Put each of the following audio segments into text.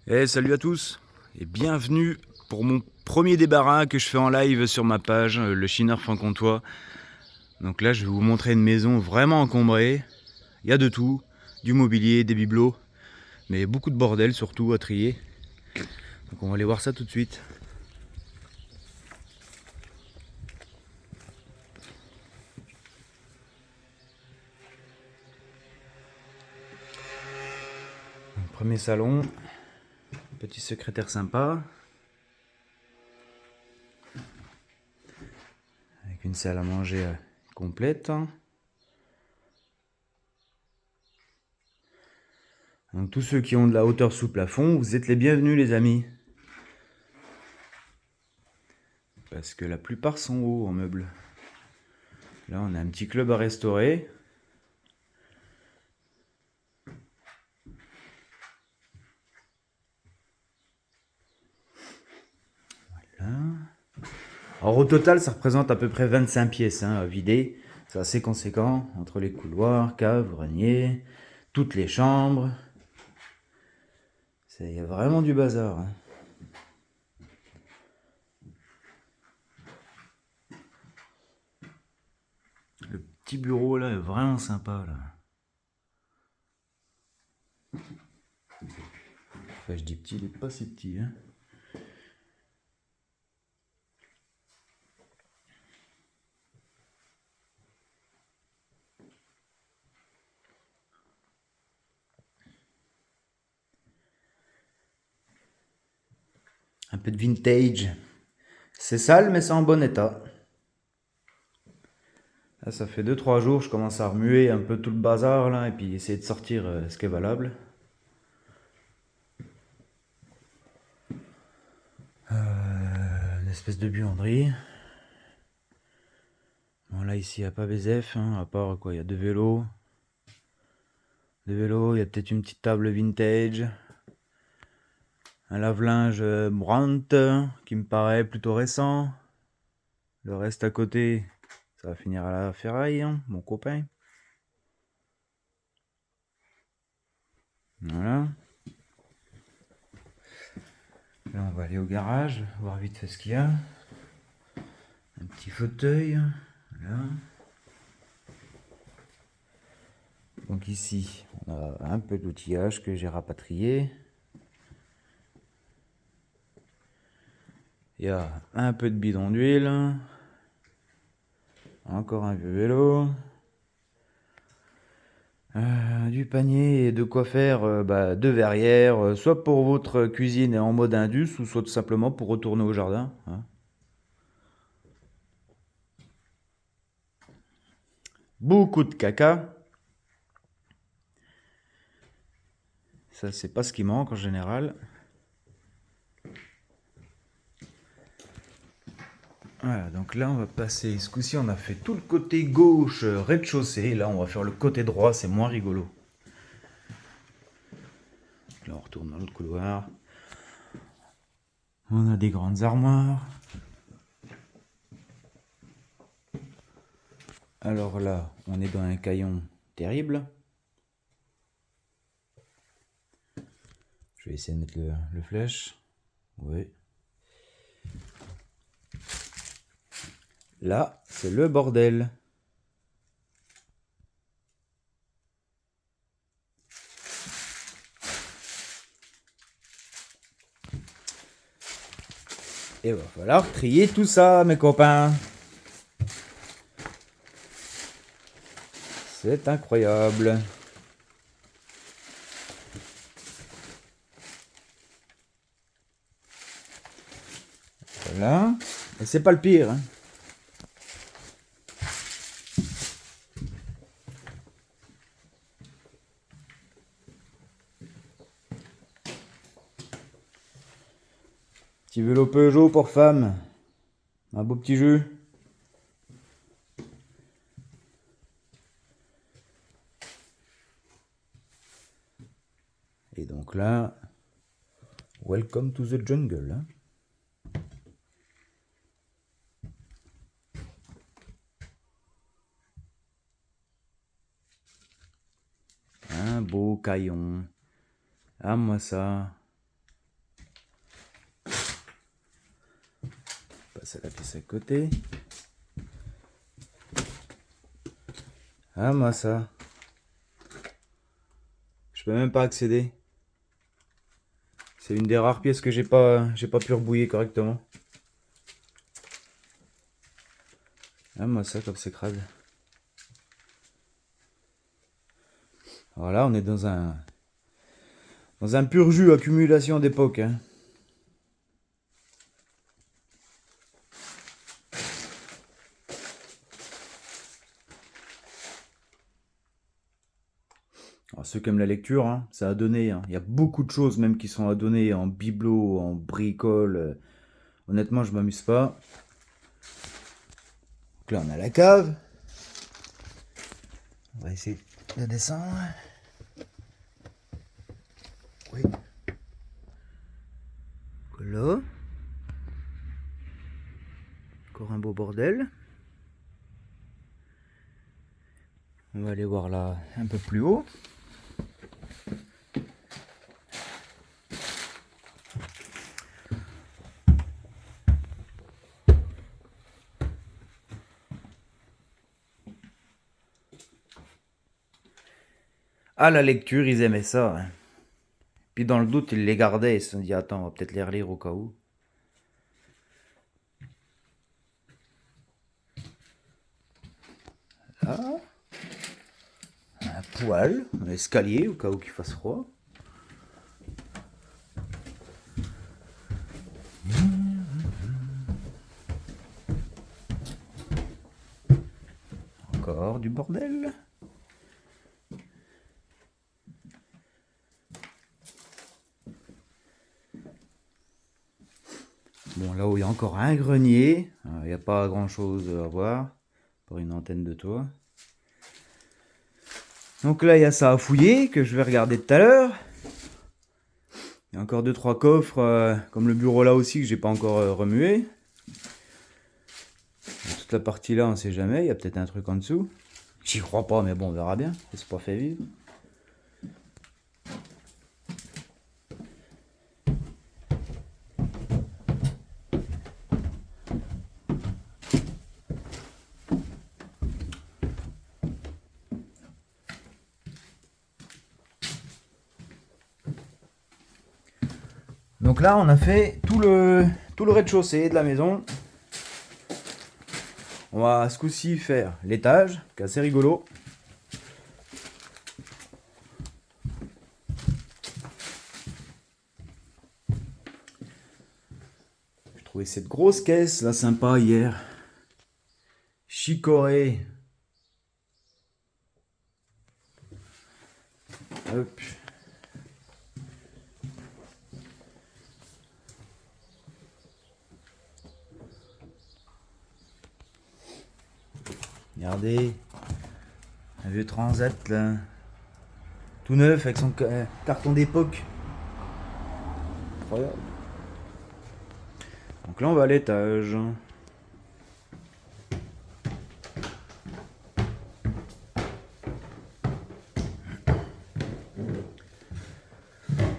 Salut à tous et bienvenue pour mon premier débarras que je fais en live sur ma page, le Chineur Franc-Comtois. Donc là je vais vous montrer une maison vraiment encombrée. Il y a de tout, du mobilier, des bibelots, mais beaucoup de bordel surtout à trier. Donc on va aller voir ça tout de suite. Premier salon, petit secrétaire sympa. Avec une salle à manger complète. Donc tous ceux qui ont de la hauteur sous plafond, vous êtes les bienvenus les amis. Parce que la plupart sont hauts en meubles. Là on a un petit club à restaurer. Voilà. Alors au total ça représente à peu près 25 pièces à vider. C'est assez conséquent entre les couloirs, caves, grenier, toutes les chambres. Il y a vraiment du bazar. Le petit bureau là est vraiment sympa là. Enfin je dis petit, il est pas si petit. Un peu de vintage. C'est sale mais c'est en bon état. Là ça fait 2-3 jours, je commence à remuer un peu tout le bazar là et puis essayer de sortir ce qui est valable. Une espèce de buanderie. Bon là ici il n'y a pas BZF, à part quoi, il y a deux vélos. Il y a peut-être une petite table vintage. Un lave-linge Brandt qui me paraît plutôt récent. Le reste à côté, ça va finir à la ferraille, mon copain. Voilà. Là on va aller au garage, voir vite fait ce qu'il y a. Un petit fauteuil. Voilà. Donc ici, on a un peu d'outillage que j'ai rapatrié. Il y a un peu de bidon d'huile. Encore un vieux vélo. Du panier et de quoi faire deux verrières, soit pour votre cuisine en mode indus, ou soit tout simplement pour retourner au jardin. Beaucoup de caca. Ça, c'est pas ce qui manque en général. Voilà, donc là, on va passer. Ce coup-ci, on a fait tout le côté gauche, rez-de-chaussée. Là, on va faire le côté droit, c'est moins rigolo. Donc là, on retourne dans l'autre couloir. On a des grandes armoires. Alors là, on est dans un caillon terrible. Je vais essayer de mettre le flèche. Oui. Là, c'est le bordel. Et va falloir trier tout ça, mes copains. C'est incroyable. Voilà. Et c'est pas le pire. Petit vélo Peugeot pour femme. Un beau petit jeu. Et donc là, welcome to the jungle. Un beau caillon. Ah, moi ça. c'est la pièce à côté. Ah, moi ça. Je peux même pas accéder. C'est une des rares pièces que j'ai pas pu rebouiller correctement. Ah, moi ça, comme c'est crade. Voilà, on est dans un pur jus accumulation d'époque. Hein. Alors, ceux qui aiment la lecture, hein, ça a donné. Hein. Il y a beaucoup de choses même qui sont à donner en bibelot, en bricole. Honnêtement, je m'amuse pas. Donc là, on a la cave. On va essayer de descendre. Oui. Là. Encore un beau bordel. On va aller voir là un peu plus haut. Ah, la lecture, ils aimaient ça. Hein. Puis dans le doute, ils les gardaient. Ils se sont dit, attends, on va peut-être les relire au cas où. Là. Un poêle, un escalier au cas où qu'il fasse froid. Encore du bordel. Bon, là où il y a encore un grenier, il n'y a pas grand chose à voir, pour une antenne de toit. Donc là, il y a ça à fouiller, que je vais regarder tout à l'heure. Il y a encore 2-3 coffres, comme le bureau là aussi, que j'ai pas encore remué. Toute la partie là, on sait jamais, il y a peut-être un truc en dessous. J'y crois pas, mais bon, on verra bien, c'est pas fait vivre. Donc là, on a fait tout le rez-de-chaussée de la maison. On va ce coup-ci faire l'étage, qui est assez rigolo. J'ai trouvé cette grosse caisse là sympa hier. Chicorée. Hop. Regardez, un vieux transat là, tout neuf avec son carton d'époque. Incroyable. Donc là on va à l'étage.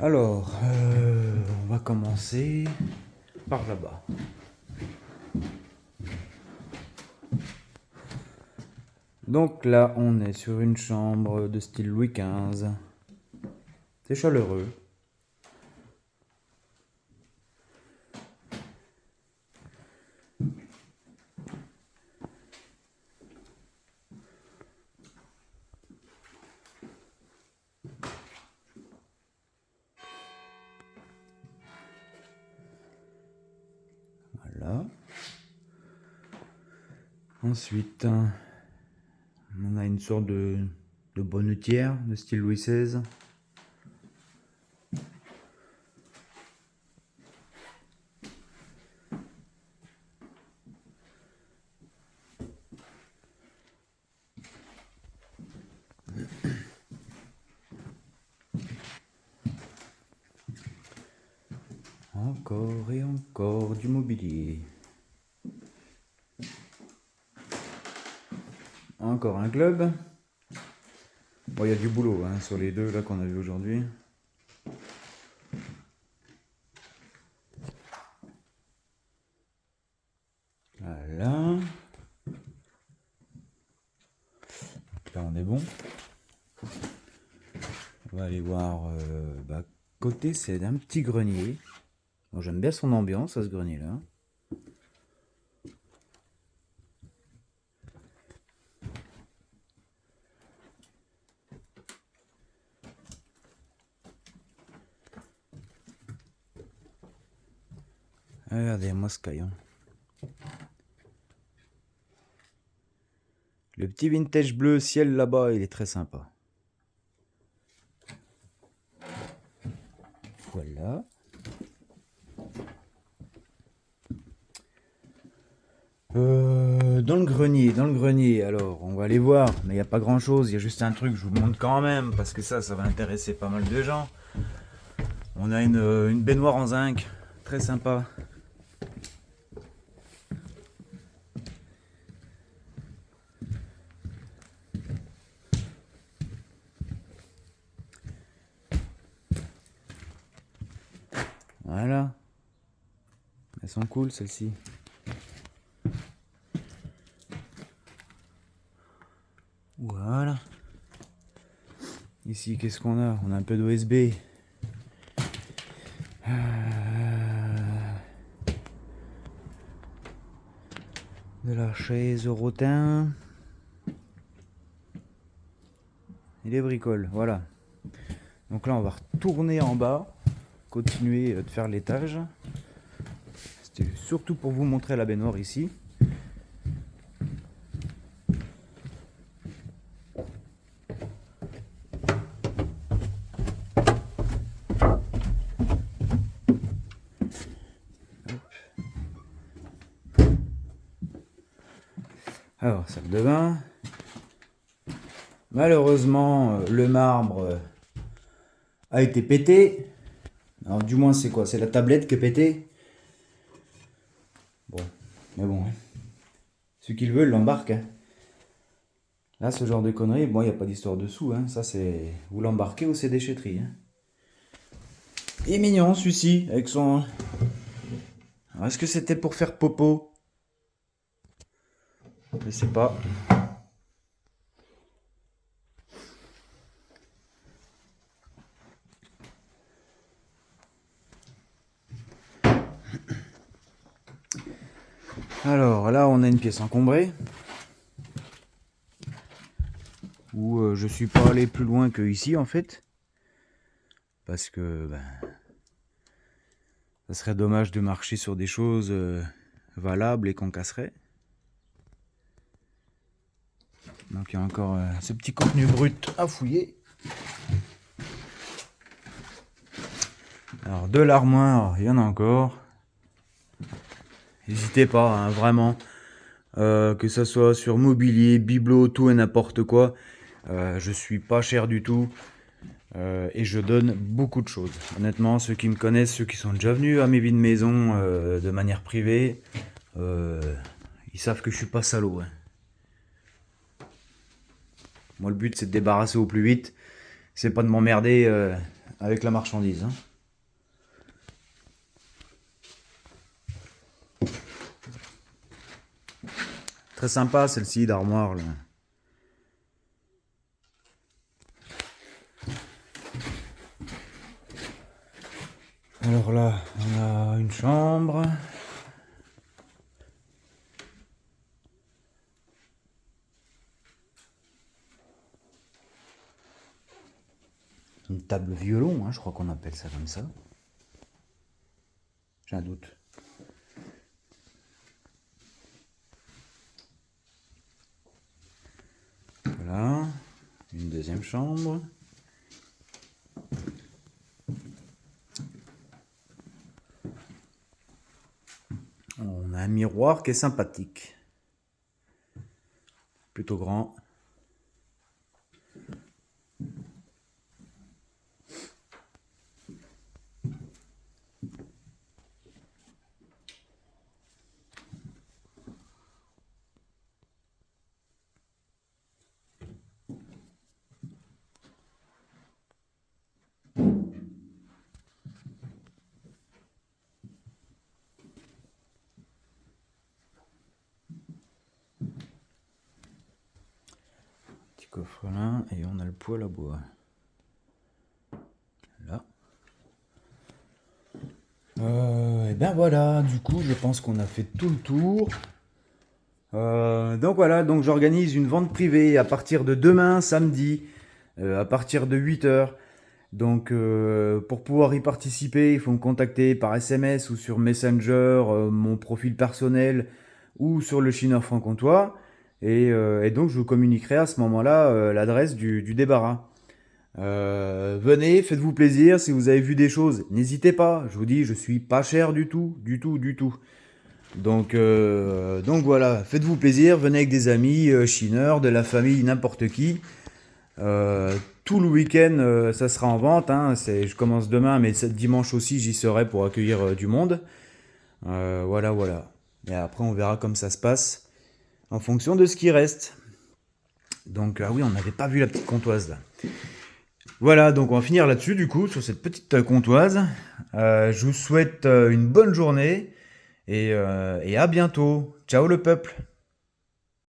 Alors, on va commencer par là-bas. Donc là, on est sur une chambre de style Louis XV. C'est chaleureux. Voilà. Ensuite, on a une sorte de bonnetière de style Louis XVI. Encore et encore du mobilier. Encore un club. Bon, il y a du boulot hein, sur les deux là qu'on a vu aujourd'hui. Voilà. Là on est bon. On va aller voir côté, c'est un petit grenier. Moi j'aime bien son ambiance à ce grenier là. Regardez-moi ce caillon. Le petit vintage bleu ciel là-bas, il est très sympa. Voilà. Dans le grenier, alors on va aller voir, mais il n'y a pas grand chose, il y a juste un truc, je vous le montre quand même, parce que ça va intéresser pas mal de gens. On a une baignoire en zinc, très sympa. Voilà. Elles sont cool celles-ci. Voilà. Ici, qu'est-ce qu'on a? On a un peu d'OSB. De la chaise rotin. Et les bricoles, voilà. Donc là, on va retourner en bas, continuer de faire l'étage. C'était surtout pour vous montrer la baignoire ici. Alors, salle de bain. Malheureusement, le marbre a été pété. Alors, du moins, c'est quoi? C'est la tablette qui est pétée. Bon, mais bon. Ceux qui le veulent l'embarquent. Hein. Là, ce genre de conneries, bon, il n'y a pas d'histoire dessous. Hein. Ça, c'est. Vous l'embarquez ou c'est déchetterie. Hein. Il est mignon, celui-ci, avec son. Alors, est-ce que c'était pour faire popo? Je sais pas. Alors là, on a une pièce encombrée. Où je suis pas allé plus loin que ici en fait. Parce que ça serait dommage de marcher sur des choses valables et qu'on casserait. Donc il y a encore ce petit contenu brut à fouiller. Alors de l'armoire, il y en a encore. N'hésitez pas, hein, vraiment. Que ça soit sur mobilier, bibelot, tout et n'importe quoi. Je suis pas cher du tout. Et je donne beaucoup de choses. Honnêtement, ceux qui me connaissent, ceux qui sont déjà venus à mes vides maison de manière privée, ils savent que je suis pas salaud. Hein. Moi, le but, c'est de débarrasser au plus vite. C'est pas de m'emmerder avec la marchandise. Hein. Très sympa celle-ci d'armoire. Là. Alors là, on a une chambre. Une table violon, hein, je crois qu'on appelle ça comme ça. J'ai un doute. Voilà, une deuxième chambre. On a un miroir qui est sympathique. Plutôt grand. petit coffre là, et on a le poêle à bois. Là. Et ben voilà, du coup, je pense qu'on a fait tout le tour. Donc voilà, donc j'organise une vente privée à partir de demain, samedi, à partir de 8h. Donc pour pouvoir y participer, il faut me contacter par SMS ou sur Messenger, mon profil personnel ou sur le Chineur franc-comtois. Et donc je vous communiquerai à ce moment-là l'adresse du débarras. Venez, faites-vous plaisir. Si vous avez vu des choses, n'hésitez pas. Je vous dis, je suis pas cher du tout, du tout, du tout. Donc voilà, faites-vous plaisir. Venez avec des amis, chineurs, de la famille, n'importe qui. Tout le week-end, ça sera en vente. Hein. Je commence demain, mais dimanche aussi, j'y serai pour accueillir du monde. Voilà, voilà. Et après, on verra comme ça se passe en fonction de ce qui reste. Donc, ah oui, on n'avait pas vu la petite comptoise là. Voilà, donc on va finir là-dessus, du coup, sur cette petite comptoise. Je vous souhaite une bonne journée et à bientôt. Ciao le peuple!